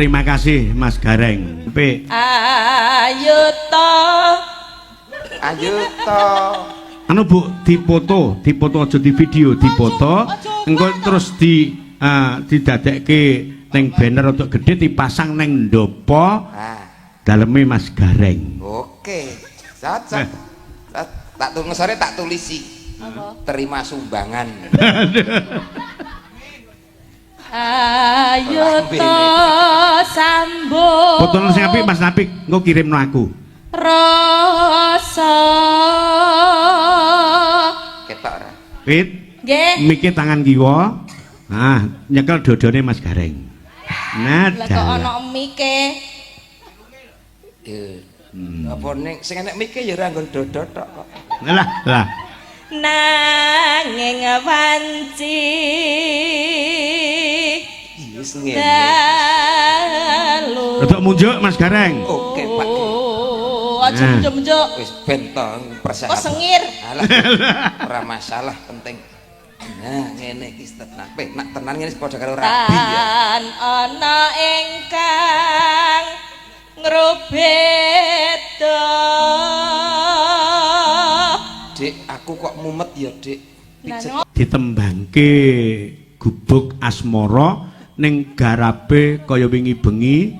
terima kasih Mas Gareng. P. Ayo to. Anu Bu, dipoto aja di video, dipoto. Engko terus didadekke ning banner untuk gede dipasang ning ndopo. Daleme Mas Gareng. Oke. Cocok. Tak ngesore tak tulisi. Terima sumbangan. Ayo to sambung. Fotonya sing apik Mas Napik, engko kirimno aku. Rasa Ketok ora? Wit. nggih. Miki tangan kiwa. Nah, nyekel dodone Mas Gareng. Nah, Lah kok ana mike. Apa ning sing enek mike ya ora nggon dodot tok kok. Lah. Nanging wanci. Wis ngene. Dalu. Rodok munjuk Mas Gareng. Oke, Pak. Aja munjuk-munjuk. Wis bentong persahabatan. Kok sengir? Alah. Ora masalah penting. Nah, ngene iki tenan. Nak tenan ngene padha karo rabi ya. Tan ana ingkang ngrobeta. Dik, aku kok mumet ya, Dik. Ditembangke gubuk asmara ning garape kaya wingi bengi.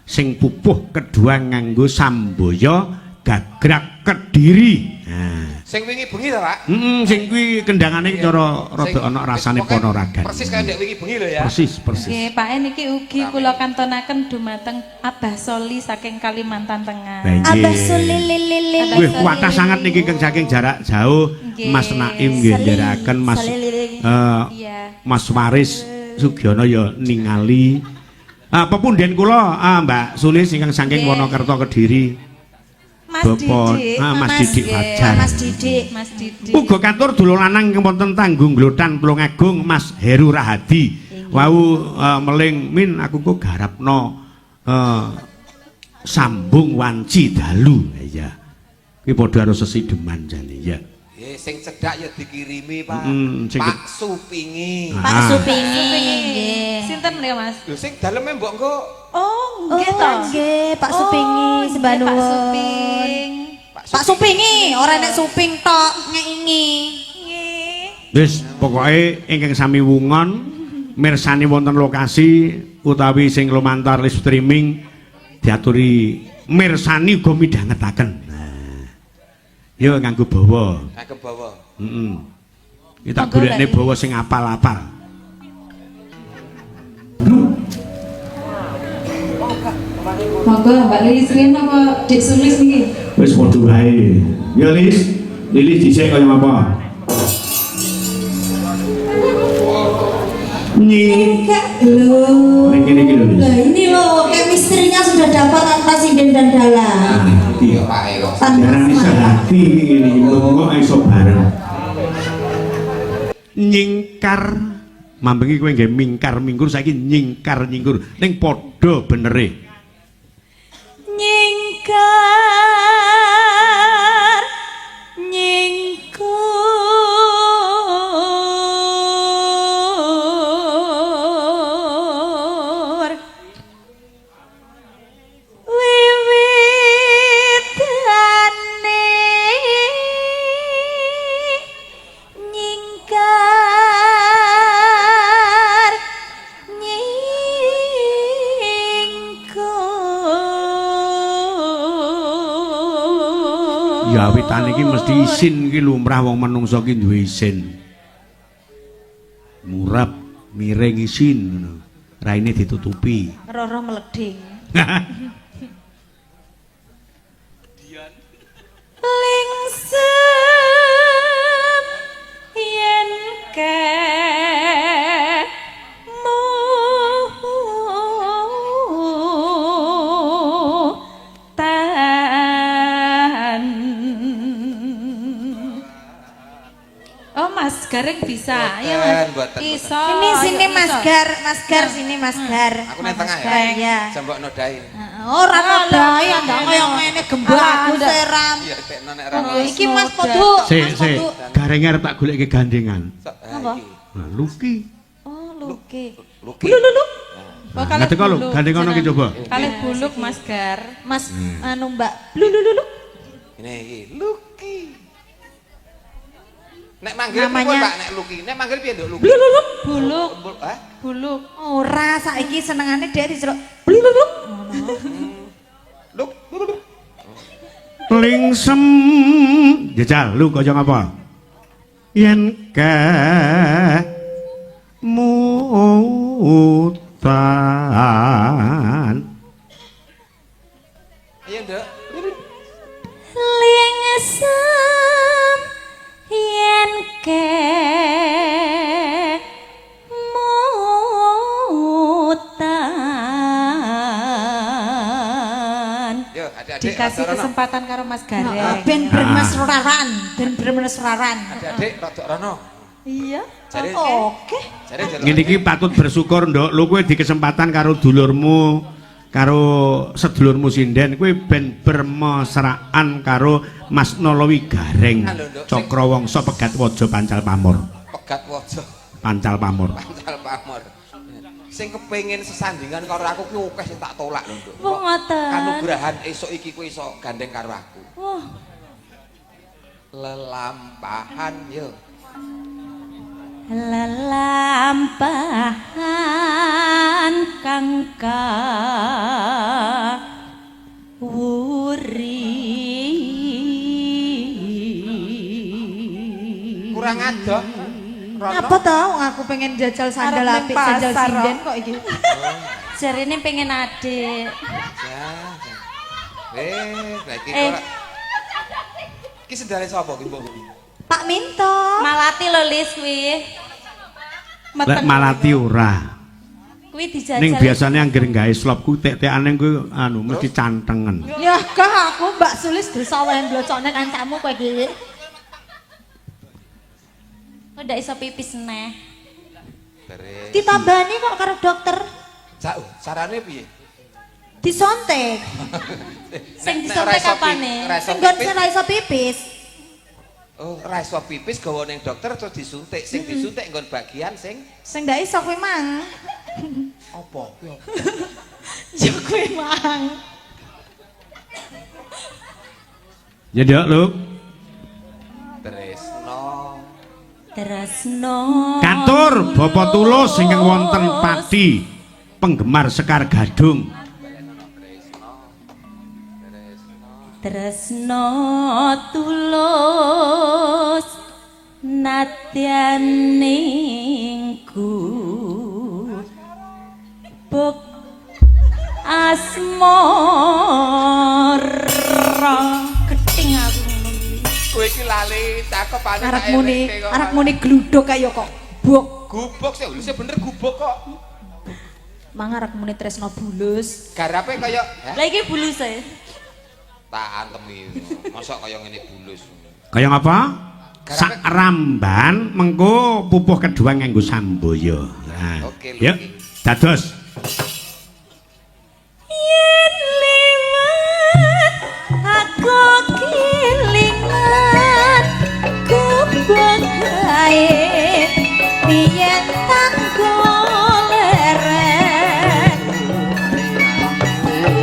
Sing pupuh kedua nganggo Samboya Gagrak Kediri. Sing wingi bengi ta, Pak? Sing kuwi kendangane cara rada ana rasane Ponorogan. Persis kaya ndek wingi bengi lho ya. Persis. Nggih, Pak niki ugi kula kantonaken dumateng Abah Soli saking Kalimantan Tengah. Abah Soli lili. Wih, kuatah sangat niki saking jarak jauh. Mas Naim nggih ndherekaken Mas Waris Sugiono ya ningali. Pepunden kula Mbak Suli sing saking Wonokerto Kediri. Mas Didik, Mas Didik Fajar. Mas Didik. Uga katur dulur lanang wonten Tanggung Glotan Tulungagung Mas Heru Rahadi. Wau meling min aku kok garapno sambung wanci dalu ya. Ki padha karo sesideman jane ya. Sing cedhak ya dikirimi Pak. Pak Supingi. Pak Supingi nggih. Sinten menika Mas? Lho sing daleme mbok engko Nggih to. Nggih, Pak Supingi sembah nuwun. Pak Suping. Pak Supingi, ora nek Suping tok, ngeingi. Nggih. Wis pokoke ingkang sami wungon mirsani wonten lokasi utawi sing lumantar live streaming diaturi mirsani uga midhangetaken. Yo nganggo bawa. Nganggo bawa. Kita golekne bawa sing apal-apal. Monggo Mbak Lilis riyen apa Dik Sulis niki? Wis padha wae. Ya Lis, Lilis dhisik kaya apa? Enggak loh. Niki lho Lis. Lah ini loh, chemistry-nya sudah dapat tanpa sinden dan dalam. Iya Pak Elo. Jarang bisa hati ini, kok iso bareng. Nyingkar mambengi kowe nggih mingkar mingkur saiki nyingkar nyingkur ning padha benere. Nyingkar nyingkur wiwitane nyingkar Ya awitane iki mesti isin iki lumrah wong menungsa ki duwe isin. Murab miring isin ngono. Raine ditutupi. Roro meleding. lingsem yen Mas Gareng bisa. Ayo Mas. Iso. Sini Mas Gar, sini Mas Gar. Aku nang tengah ya. Jambok nodai. Ora nodai, ndak kaya ngene gembak seram. Iya, tekno nek ra. Iki Mas Podu. Sik. Gareng arep tak goleke gandengan. Apa? Nah, Luki. Oh, Luki. Luki. Lu. Ngerti kok lho, gandeng kono ki coba. Kalih buluk Mas Gar. Mas anu Mbak. Lulu. Ini iki Luki. Nek manggil Namanya- pun Pak nek Luki. Nek manggil piye Nduk Luki? Buluk. Hah? Buluk. Ora saiki senengane dhek diceluk. Lulu. Luk. Lingsem jajal lu kaya ngapa? Yen kemutan Ayo Nduk. Lingsem yen kemutan. Yo, adik-adik. Dikasih rada rono. kesempatan karo Mas Gareng. Ben bermesraran, ben bermesraran. Adik-adik rada rono. Iya. Jare Oke. jare jaluk. ngene iki patut bersyukur nduk lu kowe di kesempatan karo dulurmu karo sedulurmu sinden kowe ben bermesraan karo Mas Nolowi Gareng Halo, Nduk. Cakrawangsa Pegat Waja Pancal Pamor Pegat waja. Pancal Pamor Pancal pamor. Sing kepengin sesandingan karo aku ki akeh sing tak tolak lho, Nduk. Wong ngoten. Kanugrahan esuk iki kowe iso gandeng karo aku. Wah, Lelampahan yo. lelampahan kang wuri. Kurang adoh. Rono. Apa tau aku pengen jajal sandal Arep apik ning jajal pasar, sinden Rok. kok iki. Jarine pengen adik. Lagi Eh. ora. Ki sendale sapa ki, Mbok? Pak Minto. Malati lho Lis kuwi. lek malati ora Kuwi dijajal. ning biasane anggere gawe slop ku tek-tekane kuwi anu mesti cantengen Ya kah aku Mbak Sulis desa wae blocone kancamu kowe iki. Kok ndak iso pipis neh. Beres. Ditambani kok karo dokter. Jauh, sarane piye? Disontek. Sing Nek disontek ora iso kapane? ora iso Enggon pipis. ora iso pipis. Oh, ora iso pipis gawa ning dokter terus disuntik. Sing disuntik nggon bagian sing Sing ndak iso kuwi mang. apa? Kuwi apa? Yo kuwi mang. ya nduk lu Tresno. Tresno. katur Bapak tulus ingkang wonten Pati penggemar Sekar Gadung Tresno tulus nadyaningku buk asmara keting aku ngono iki. Kowe iki lali cakepane Arek muni gluduk kaya kok. Buk. gubuk sih, lho sih bener gubuk kok. Mang arek muni tresno bulus. Garape kaya Lah iki buluse. tak antemi. Mosok kaya ngene bulus. kaya ngapa sak ramban mengko pupuh kedua nganggo samboya nah Oke, yuk Luki. dados Yen liwat aku kelingan kebegae yen tanggo leren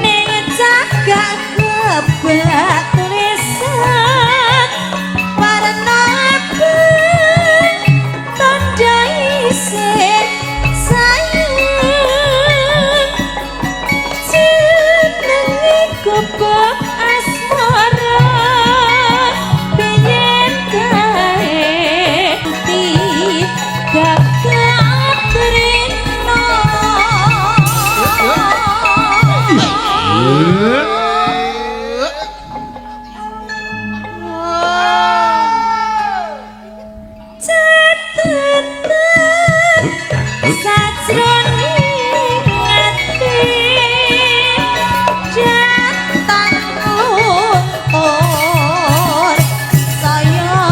ning cagak kebak tulisan warna abang tanda isih sayang jenenge gobok asmara pengen kae tiga katrino sajroning ati jatang luntur saya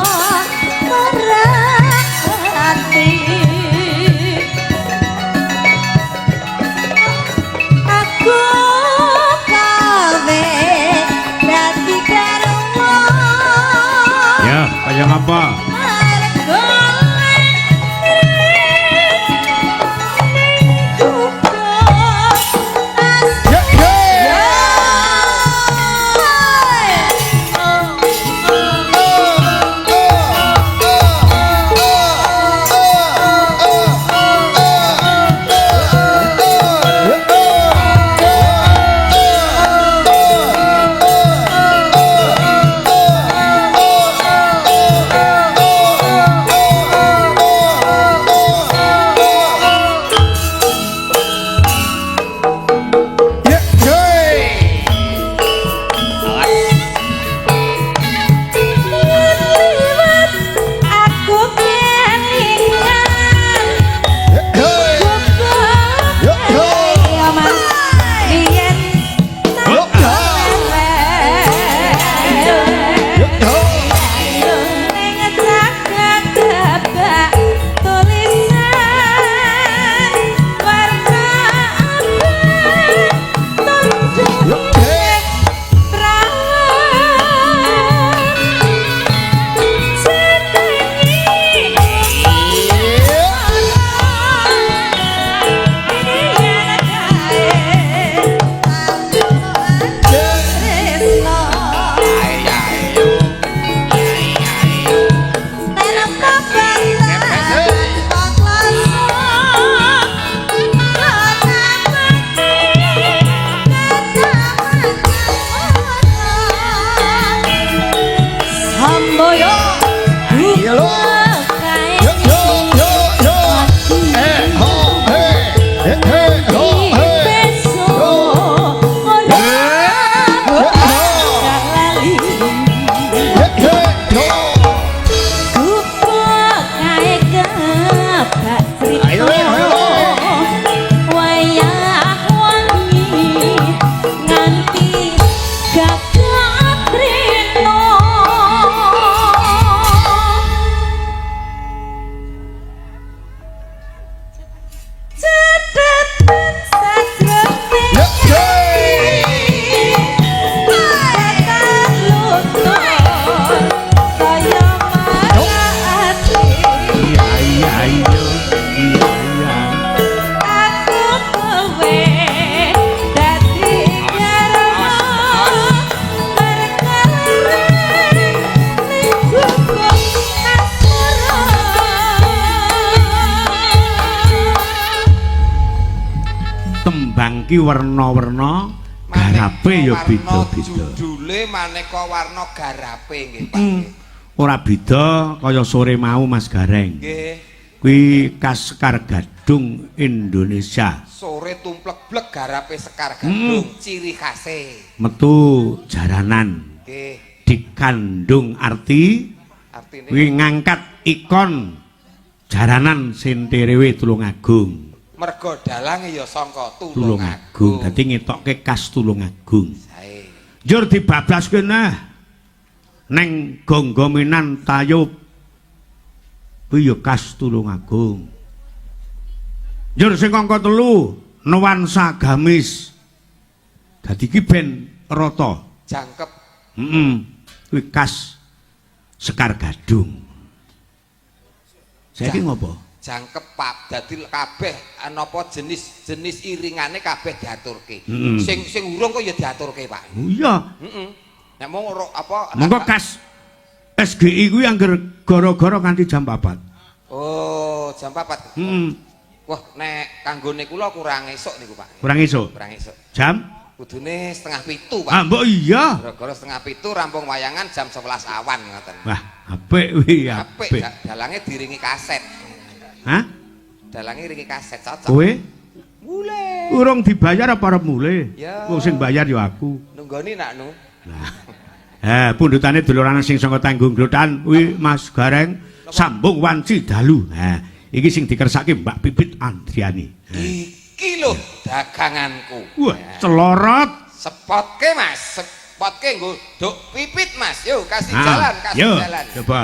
merati aku kawe dadi karma ya kaya ngapa arep golek ning Iki warna-warna garape ya beda-beda. Judule maneka warna garape nggih Pak. Ora beda kaya sore mau Mas Gareng. Nggih. Kuwi khas Sekar Gadung Indonesia. Sore tumplek-blek garape Sekar Gadung ciri khase. Metu jaranan. Nggih. Dikandung artine kuwi ngangkat ikon jaranan Senterewe Tulungagung. Mergo dalange ya sangka Tulungagung. Dadi ngetokke khas Tulungagung. Sae. Njur dibablaske nah neng Gonggominan Tayub. Kuwi ya khas Tulungagung. Njur sing angka 3 nuansa gamis. Dadi iki ben rata. Jangkep. Kuwi khas Sekar Gadung. Saiki ngopo? Jangkep Pak, dadi kabeh napa jenis iringane kabeh diaturke. Sing urung kok ya diaturke Pak. Oh iya. Nek mung apa monggo khas SGI kuwi angger gara-gara nganti jam 4. Oh, jam 4. Wah, nek kanggone kula kurang esuk niku Pak. Kurang esuk. Kurang esuk. Jam? Kudune 6:30 Pak. Ah, mbok iya. Gara-gara 7:30 rampung wayangan jam 11 awan ngoten. Wah, apik kuwi Apik, apik. dalange diringi kaset. Hah? Dalange ringi kaset cocok. Kowe? Mulai. Urung dibayar apa arep mulai? Ya. Wong sing bayar ya aku. Nunggoni nak nu. Nah. Pundutane dulurane sing saka Tanggung Glotan kuwi Mas Gareng sambung wanci dalu. Nah, iki sing dikersake Mbak Pipit Andriani. Iki lho daganganku. Wah, celorot. Sepotke Mas, sepotke nggo duk pipit Mas. Yo kasih jalan, kasih yo, jalan. Coba.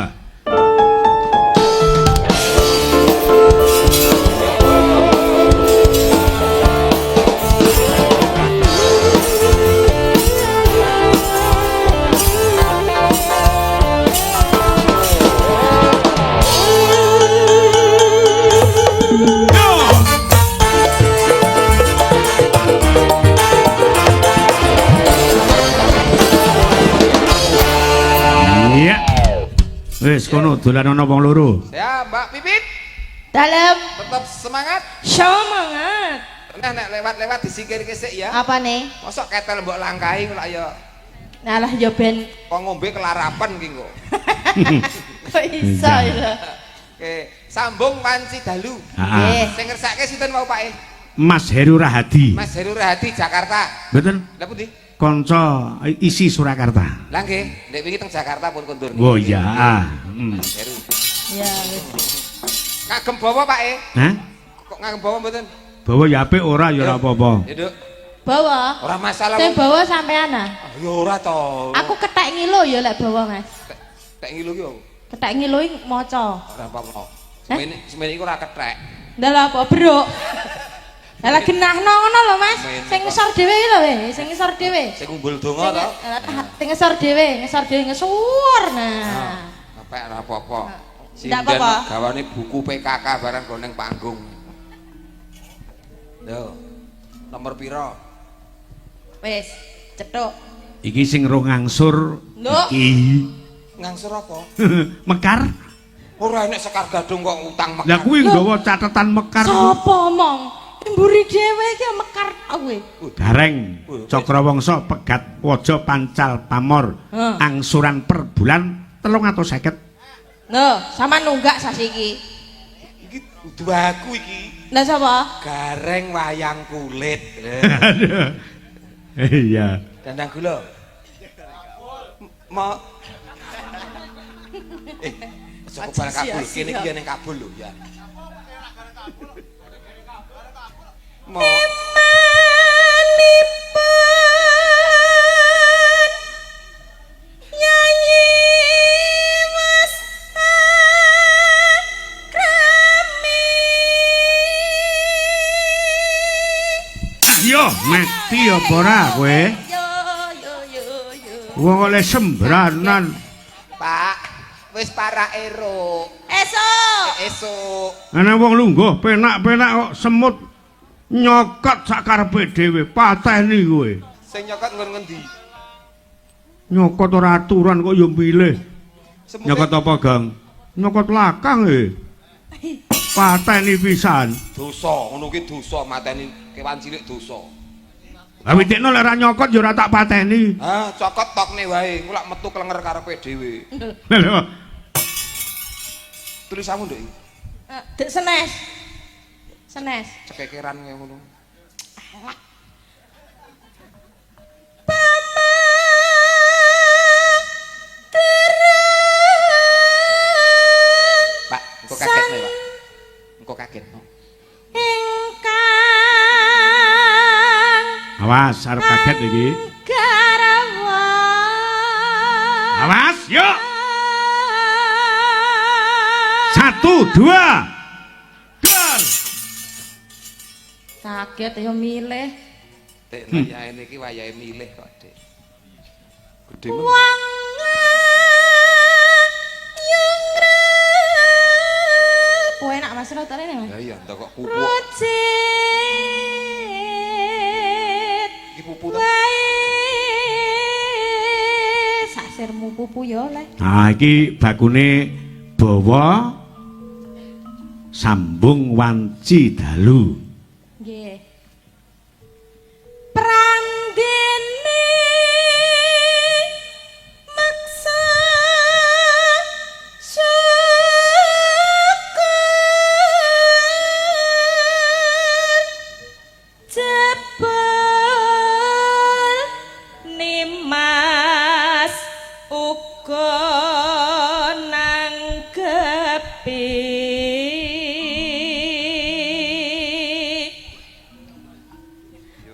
Wis kono dolan ana wong loro. Ya, Mbak Pipit. Dalem. Tetap semangat. Semangat. Nek lewat-lewat disingkirke sik ya. Apa nih? Mosok ketel mbok langkahi kok ya Nalah yo ben kok ngombe kelarapan ki kok. kok iso ya. Oke, sambung wanci dalu. Heeh. Sing ngersake sinten wau Pak? Mas Heru Rahadi. Mas Heru Rahadi Jakarta. Mboten Lha pundi? kanca isi Surakarta. Lah nggih, nek wingi teng Jakarta pun kondur. Oh iya. Mas Heru. Ya wis. Kagem bawa Pak Hah? Kok ngagem bawa mboten? Bawa ya apik ora ya ora apa-apa. Ya, Duk. Bawa. Ora masalah. Sing bawa sampean ah. Ya ora to. Aku ketek ngilo ya lek bawa, Mas. Tek ngilu ki. Ketek ngilo iki maca. Ora apa-apa. Semene iku ora kethek. Ndak apa, Bro. Lah genahno ngono lho, Mas. Sing ngesor dhewe iki lho, sing ngesor dhewe. Sing umbul donga to. Sing ngesor dhewe ngesur. Nah. Apik ora apa-apa. Ndak apa-apa. Gawane buku PKK barang go ning panggung. Lho. Nomor piro? Wis, cetuk. Iki sing ro ngangsur Nduk. iki. Ngangsur apa? Mekar. Ora enek Sekar Gadung kok utang mekar. Lah kuwi nggawa catetan mekar. Sopo mong? Mburi dhewe iki mekar kowe. Gareng Cakrawangsa pegat waja pancal pamor angsuran per bulan 350. Lho, sampean nunggak sasi iki. Iki kudu aku iki. Lah sapa? Gareng wayang kulit. Aduh. Iya. Dandang gula. Mau cukup bal kabul, kene iki ning kabul lho ya. Mau Yo, mati apa ora kowe? Wong oleh sembranan. Pak, wis para ero. Esuk. Ana wong lungguh penak-penak kok semut nyokot sak karepe dhewe, pateni kowe. Sing nyokot nggon ngendi? Nyokot ora aturan kok yo milih. Semute Nyokot apa, Gang? Nyokot lakang pateni pisan. dosa, ngono ki dosa mateni kewan cilik dosa. Lah witekno lek ora nyokot yo ora tak pateni. Ah, cokot tokne wae, engko lak metu klenger karepe dhewe. Lho. Tulisanmu nduk iki. Dek senes. Senes. Cekekeran kaya ngono. Pak, engko kaget nih, Pak. Engko kaget. Awas, arep kaget iki. Garawa. Awas, yuk. 1 2 Gal. Kaget ya milih. Dek wayahe niki wayahe milih kok, Dik. Gedhe men. Oh enak Mas rotane nih. Ya iya, entuk kok pupuk. Rocit. Iki pupu to. Sasirmu pupu ya oleh. Nah, iki bakune bawa sambung wanci dalu. Nggih. Prandene maksa syukur jebul nimas uga nanggepi.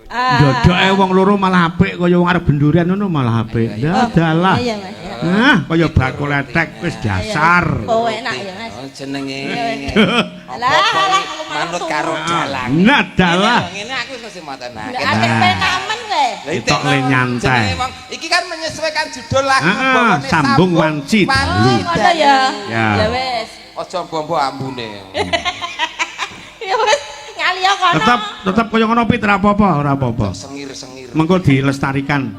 Dodoke wong loro malah apik kaya wong arep bendurian ngono malah apik. Dadalah. Iya, Mas. Nah, kaya bakul letek wis dasar. Oh, enak ya, Mas. Oh, jenenge. Alah, Manut karo dalan. Nah, dalah. Ngene aku wis mesti maten. Lah atik pekamen kowe. Tok le nyantai. Iki kan menyesuaikan judul lagu Heeh, bawane sambung wanci Oh, dalu. ngono ya. Ya. Ya wis. Aja bombo ambune. Ya wis ngaliyo kono. Tetep kaya ngono pit ora apa-apa, ora apa-apa. Sengir-sengir. Mengko dilestarikan.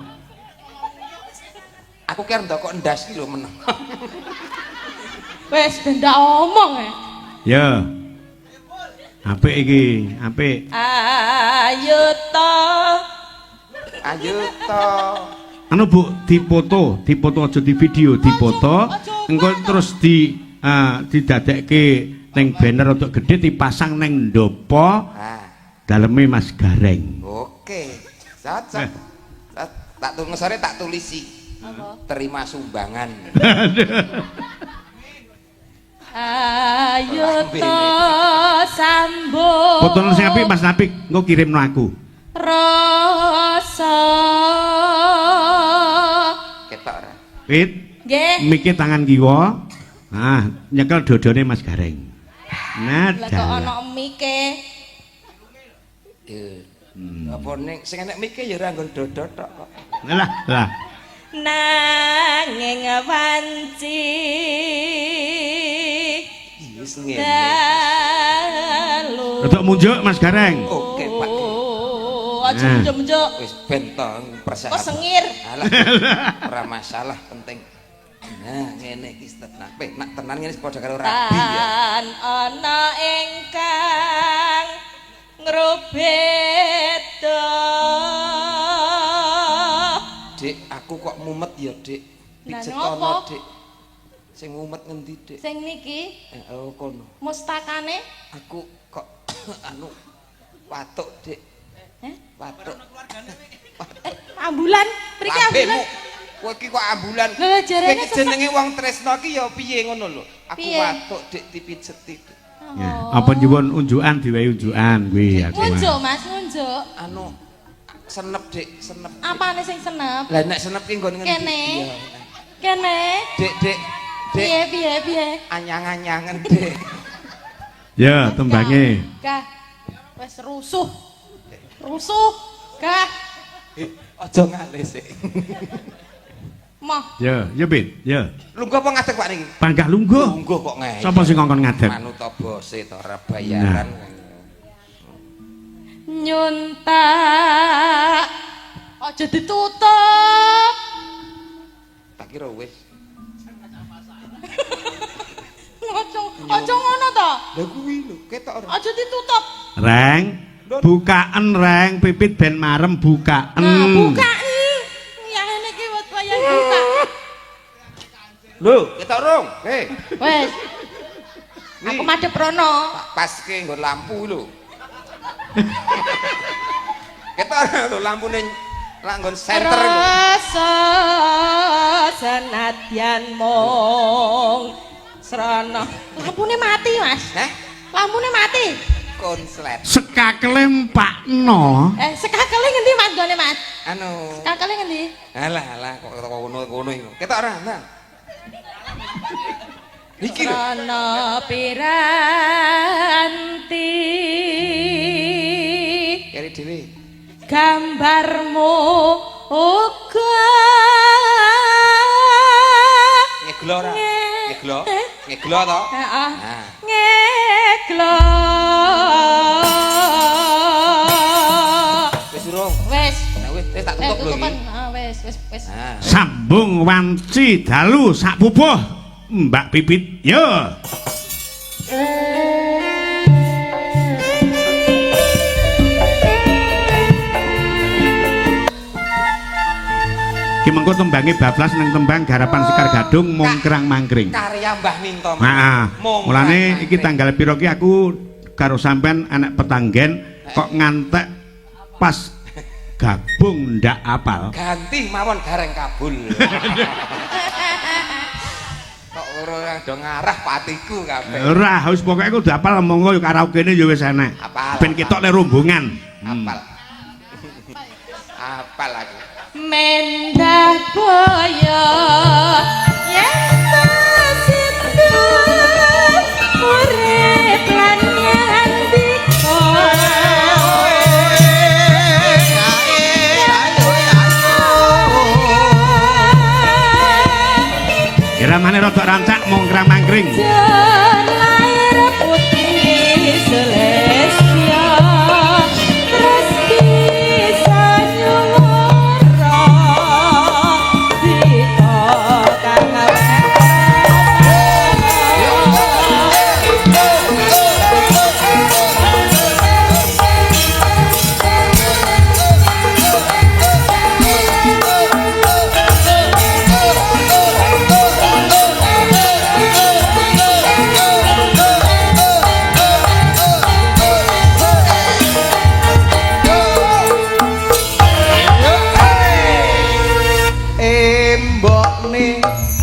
Aku kira ndak kok ndas iki lho meneng. Wis ndak omong Ya. Apik iki, apik. Ayo to. Ayo to. Anu Bu, dipoto aja di video, dipoto. Engko terus didadekke ning banner untuk gede dipasang ning ndopo Ah, daleme Mas Gareng. oke. Cocok. Tak ngesore tak tulisi. Terima sumbangan. Ayo to sambung. Fotonya sing apik Mas Napik, engko kirimno aku. Rasa. Ketok ora? Pit, Nggih. mikir tangan kiwa. Nah, nyekel dodone Mas Gareng. Nah, Lah kok dalah. ana mike. Apa ning sing enek mike ya ora nggon dodot tok kok. Lah. Nanging wanci. Wis ngene. Dalu. Rodok munjuk Mas Gareng. Oke, Pak. Aja Nah. munjuk-munjuk. Wis ben to Kok persahabatan. sengir? Alah. Ora masalah penting. Nah, ngene iki tenan. Nak tenan ngene padha karo rabi ya. Tan ana ingkang ngrobeta. Dik, aku kok mumet ya, Dik. Lah, Pijet ngopo? kono, Dik. Sing mumet ngendi, Dik? Sing niki Oh, kono. mustakane Aku kok anu watuk, Dik. eh Watuk. ambulan mriki Lambemu. ambulan. Kowe iki kok ambulan. Lho, jarene Kowe jenenge wong tresno ki ya piye ngono lho. Aku Piye? watuk, Dik, dipijet itu. Ya, apa nyuwun unjukan diwehi unjukan kuwi aku. Ngunjuk Mas, ngunjuk. Anu senep, Dik, senep. Dik. Apane sing senep? Lah nek senep ki nggon ngendi? Kene. Iya. Kene. Dik, Dik. Dik, Piye piye piye? anyang-anyangen, Dik. Ya, tembange. Kah. Wis rusuh. Rusuh. Kah. Aja ngalih sik. Moh. Ya, ya Bin, ya. Lungguh apa ngadeg Pak niki? Panggah lungguh. Lungguh kok ngene. Sapa sing ngongkon ngadeg? Manut ta bose ta ora bayaran. Nyuntak. Aja ditutup. Tak kira wis. Aja ngono to. Lah kuwi lho, ketok ora. Aja ditutup. Reng, bukaan reng, pipit ben marem bukaan. Nah, bukaan. Ya ngene iki wis wayah buka. Lho, ketok rong. Wes. Aku madhep rono. Tak paske nggon lampu lho. Ketok lho lampune nggon senter lho. Rasa senadyan mung srana. Lampune mati, Mas. Heh, Lampune mati. konslet. Sekakele empakno. Sekakele ngendi Mas gone, Mas? Anu. Sekakele ngendi? Alah, kok ngono iki. Ketok ora, Nang. Iki lho. Srana piranti. Kari dhewe. Gambarmu uga Ngeglo ora? Ngeglo? Ngeglo to? heeh Nah. ngeglo Wis urung. wes Nah wis tak tutup lho tutupan iki. wes Nah. Sambung wanci dalu sak pupuh. Mbak Pipit, yo. Ki mengko tembange bablas nang tembang garapan Sekar Gadung mongkrang mangkring. Karya Mbah Minto. Heeh. Mongkrang Mulane iki mangkring. tanggal piro ki aku karo sampean anak petanggen kok ngantek pas gabung ndak apal. Ganti mawon gareng kabul. Kok ora do ngarah patiku kabeh. Ora, wis pokoke aku udah apal monggo yo karaokene yo wis enak. Apal, Ben ketok le rombongan. Apal. Apal aku. mendah boyo yen sindu urip lan nyandika Iramane rada rancak mongkrang mangkring. lahir putri Celestia terus bisa nyuwara dika kang embokne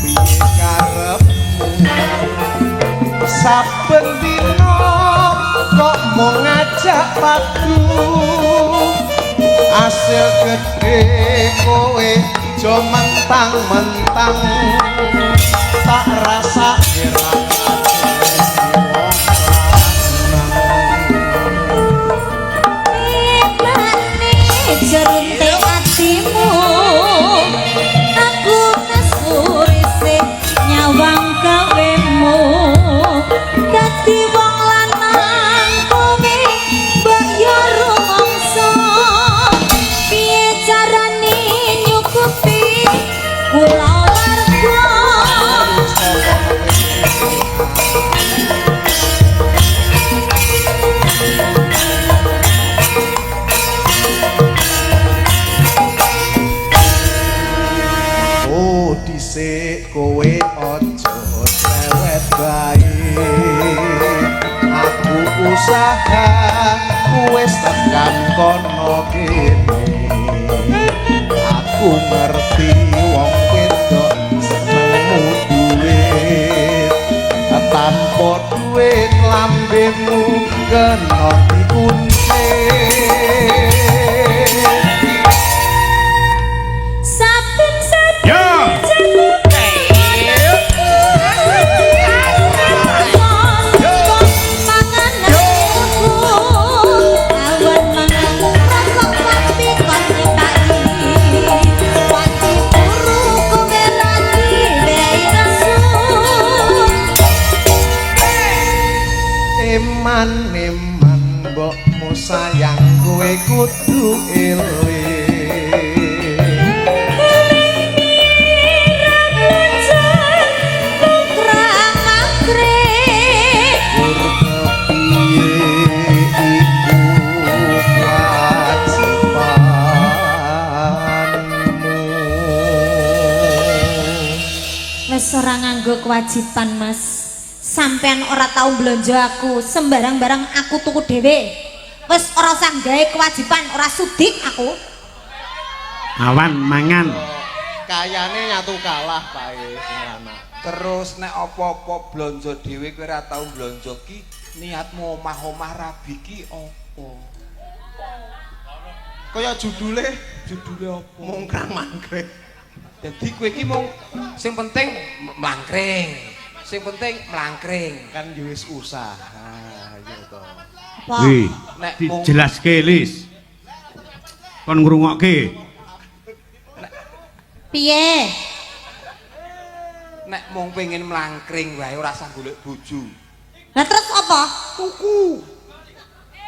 piye karepmu saben dina kok mung ngajak padu asil gedhe kowe aja mentang-mentang tak rasa ira jerunting atimu aku nesurise nyawang gawemu dadi wong lanang kowe mbok yo rumangsa piye carane nyukupi kula warga kono kene aku ngerti wong wedok senengmu duit tanpa duit lambemu kena dikunci Yo. Eman mbokmu sayang kowe kudu eling Wes ora nganggo kewajiban Mas. Sampean ora tau blonjo aku, sembarang barang aku tuku dhewe. Wes ora usah gawe kewajiban, ora sudik aku. Awan mangan. kayane nyatu kalah pae anak. Terus nek apa-apa blonjo dhewe kowe ora tau blonjo ki niatmu omah-omah rabi ki apa? Kaya judule Judule apa? mungkrang mangkring. Jadi kowe iki mung sing penting mlangkring. Sing penting mlangkring. Kan yo wis usaha ya to. Apa? Wih, Nek dijelaske Lis. Kon ngrungokke. Piye? nek mung pengen mlangkring wae ora usah golek bojo. Lah terus apa? Tuku.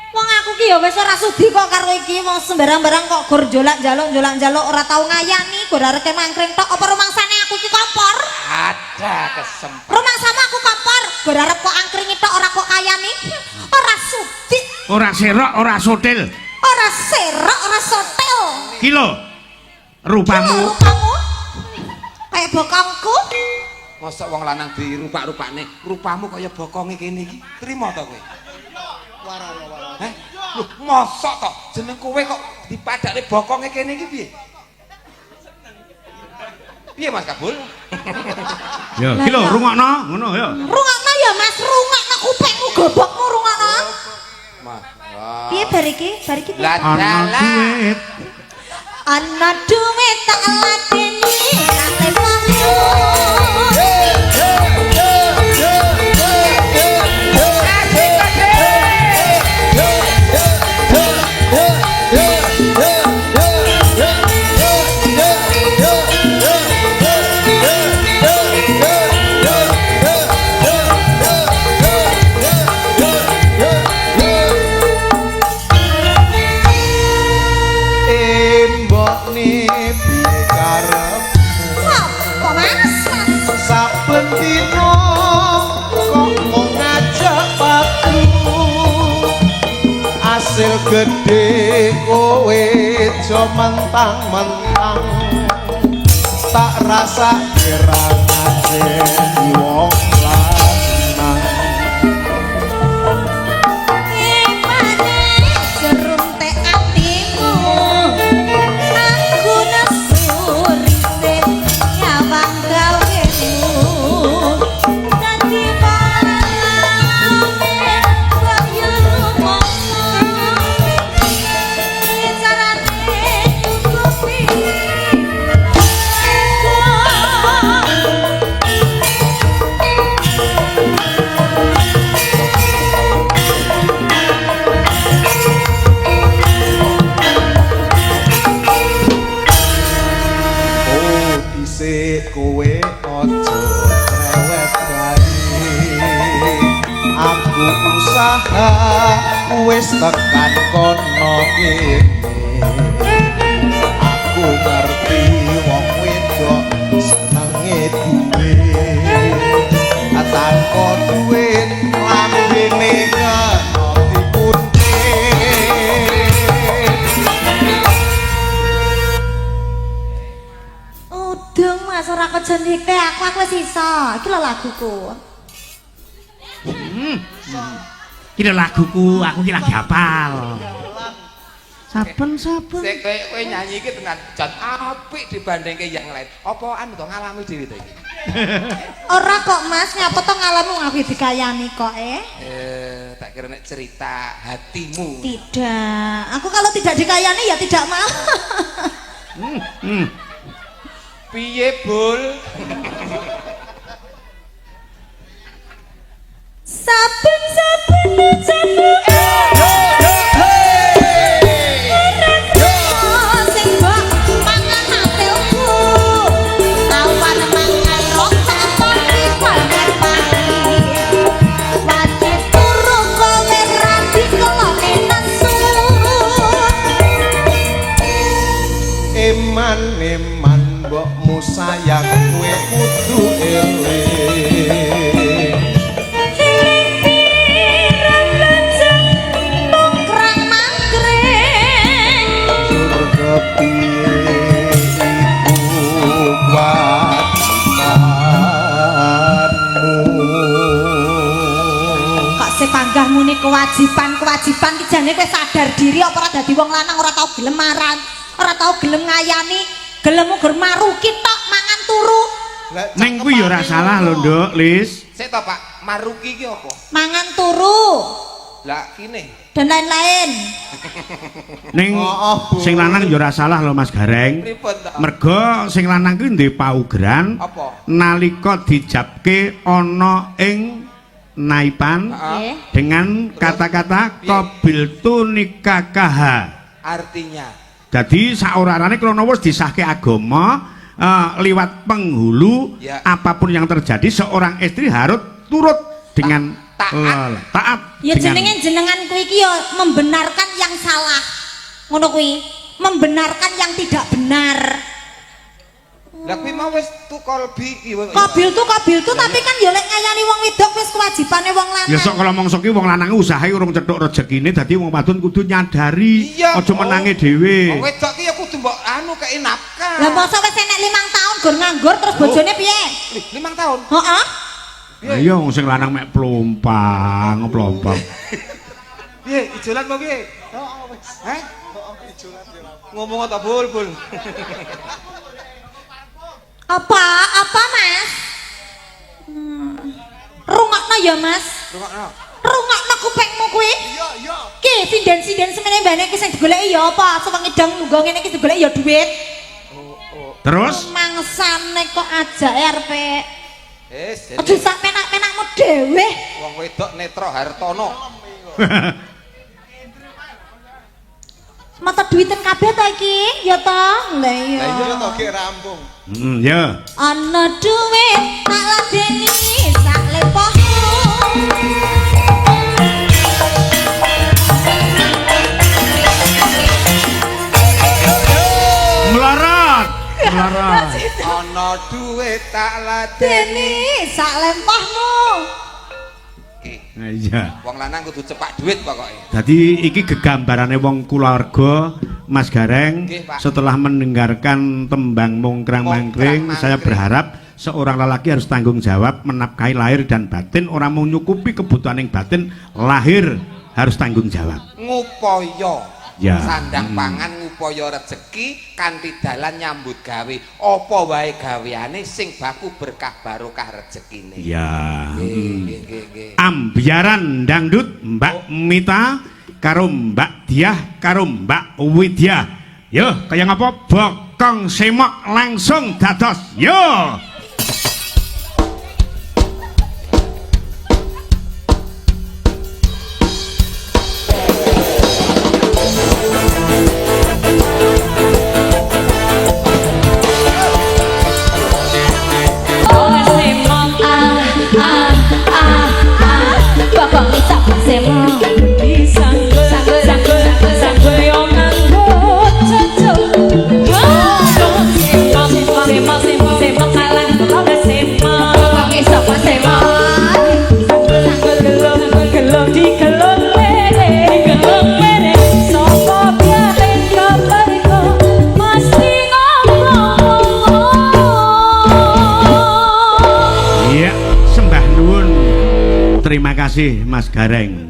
Wong aku ki ya wis ora sudi kok karo iki, wong sembarang barang kok gur njolak-njaluk ora tau ngayani, gur areke mangkring tok. Apa rumangsane aku ki kompor? Ada kesempatan. Rumangsane aku kompor, gur arep kok angkringi tok ora kok kayani. Ora sudi, Ora serok, ora sotil. ora serok, ora sotel. Kilo. Rupamu. Rupamu kayak bokongku. Mosok wong lanang dirupak-rupakne, rupamu kaya bokonge kene iki. Trimo to kowe? Heh? Loh, mosok to jeneng kowe kok dipadakne bokonge kene iki piye? Piye Mas Kabul? Ya, kilo rungokno, ngono ya. Rungokno ya Mas, rungokno kupingmu gobokmu rungokno. Mas. Piye bar iki? Bar iki piye? Lah Ana duit. Ana duit tak ladeni nang teleponku. Saben dino kok mau ngajak padu hasil gede kowe jo mentang-mentang tak rasa kira ngajeni wong lanang Gimana seruntek atimu aku nesurise nyawang gawemu dadi palame kaya rumono carane nyukupi oh dhisik kowe aja cerewet bae aku usaha wis tekan kono kene aku ngerti wong wedok senenge duit tanpa duit lambene kena dikunci Udung Mas ora kejenike aku wis iso. Iki lho laguku. Kilo laguku, aku ki lagi hafal. Saben. Sik kowe nyanyi iki tenan jan apik dibandingke yang lain. Apaan to ngalami dhewe to iki? Ora kok Mas, ngapa to ngalamu aku dikayani kok Tak kira nek cerita hatimu. Tidak. Aku kalau tidak dikayani ya tidak mau. Piye, Bul? Saben sing mbok mangan hasilku. Awan mangan rok tapi banget pagi. Wajib turu kowe ra dikelone nesu. Eman mbokmu sayang kowe kudu eling. Panggah muni kewajiban ki jane kowe sadar diri apa ora dadi wong lanang ora tau gelem maran, ora tau gelem ngayani, gelem ugur maruki tok mangan turu. Ning kuwi ya ora salah lho, Nduk, Lis. Sik to, Pak. Maruki ki apa? Mangan turu. Lah kene. Dan lain-lain. Ning sing lanang ya ora salah lho Mas Gareng. Pripun to? Mergo sing lanang kuwi ndek paugeran Apa? nalika dijabke ana ing naipan dengan kata-kata qabil tu nikakaha. Artinya Jadi saorarane krana wis disahke agama liwat penghulu Ya. apapun yang terjadi seorang istri harus turut dengan taat. Ya dengan- jenenge jenengan kuwi iki ya membenarkan yang salah. Ngono kuwi, membenarkan yang tidak benar. lah kuwi mau wis tukolbi iki. Kabil tuh tapi kan ya lek ngayani wong wedok wis kewajibane wong lanang. Ya sok kalau mongso ki wong lanang usahae urung cethuk rezekine dadi wong wadon kudu nyadari Iya, aja menange dhewe. Wong wedok ki ya kudu mbok anu kei nafkah. Lah mosok wis enek 5 tahun gur nganggur terus bojone piye? 5 tahun. Heeh. Ayo wong sing lanang mek plompang. Piye ijolan mau piye? Heeh wis. Hah? Ngomong ta Bul. Apa Mas? Rungokno ya Mas. Rungokno. Rungokno kupingmu kuwi. Iya. Ki sinden-sinden semene mbane ki sing digoleki ya apa? Sewengi dang lungguh ngene iki digoleki ya duit. Terus Mangsane kok ajake arepe. Jadi Aduh sak penak-penakmu dhewe. wong wedok Netra Hartono. Mata duiten kabeh ta iki? Ya ta? Lah iya. Lah iya to ki rampung. ya. Ana duit tak ladeni sak lepohmu. Melarat. Ana duit tak ladeni. Deni sak lepohmu. Nah, iya. Wong lanang kudu cepak duit pokoke. Jadi iki gegambarane wong keluarga Mas Gareng. Nggih, Pak. Setelah mendengarkan tembang mongkrang-mangkring, Mongkrang-mangkring. saya berharap seorang lelaki harus tanggung jawab menafkahi lahir dan batin. Orang mau nyukupi kebutuhan yang batin, lahir harus tanggung jawab. Ngupaya. Ya. Sandang pangan ngupaya rezeki kanthi dalan nyambut gawe. Apa wae gaweane sing baku berkah barokah rezekine. Ya. Nggih. Ambiaran dangdut Mbak Mita karo Mbak Diah karo Mbak Widya. Yo, kaya ngapa bokong semok langsung dados. Yo. Iya, sembah nuwun. Terima kasih Mas Gareng.